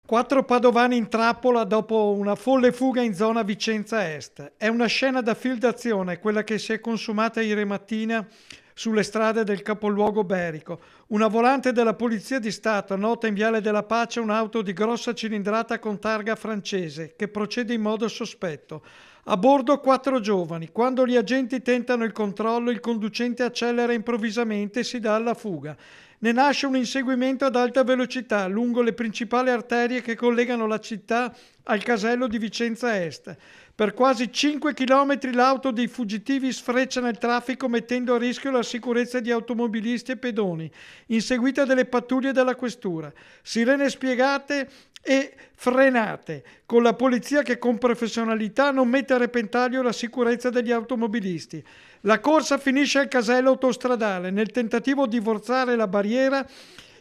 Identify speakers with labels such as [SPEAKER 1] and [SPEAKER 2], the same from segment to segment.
[SPEAKER 1] Quattro padovani in trappola dopo una folle fuga in zona Vicenza Est. È una scena da film d'azione, quella che si è consumata ieri mattina sulle strade del capoluogo berico. Una volante della Polizia di Stato nota in Viale della Pace un'auto di grossa cilindrata con targa francese che procede in modo sospetto. A bordo quattro giovani. Quando gli agenti tentano il controllo, il conducente accelera improvvisamente e si dà alla fuga. Ne nasce un inseguimento ad alta velocità lungo le principali arterie che collegano la città al casello di Vicenza Est. Per quasi 5 chilometri l'auto dei fuggitivi sfreccia nel traffico mettendo a rischio la sicurezza di automobilisti e pedoni, inseguita dalle pattuglie della questura. Sirene spiegate e frenate, con la polizia che con professionalità non mette a repentaglio la sicurezza degli automobilisti. La corsa finisce al casello autostradale. Nel tentativo di forzare la barriera,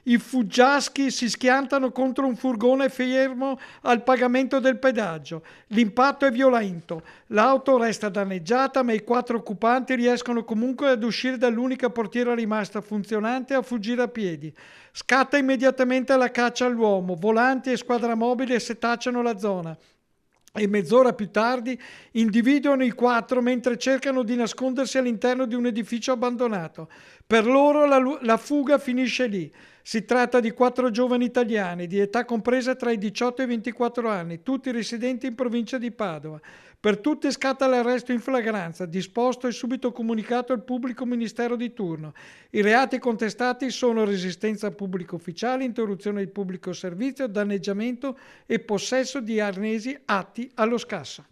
[SPEAKER 1] i fuggiaschi si schiantano contro un furgone fermo al pagamento del pedaggio. L'impatto è violento. L'auto resta danneggiata, ma i quattro occupanti riescono comunque ad uscire dall'unica portiera rimasta funzionante e a fuggire a piedi. Scatta immediatamente la caccia all'uomo. Volanti e squadra mobile setacciano la zona e mezz'ora più tardi individuano i quattro mentre cercano di nascondersi all'interno di un edificio abbandonato. Per loro la fuga finisce lì. Si tratta di quattro giovani italiani di età compresa tra i 18 e i 24 anni, tutti residenti in provincia di Padova. Per tutti scatta l'arresto in flagranza, disposto e subito comunicato al pubblico ministero di turno. I reati contestati sono resistenza a pubblico ufficiale, interruzione di pubblico servizio, danneggiamento e possesso di arnesi atti allo scasso.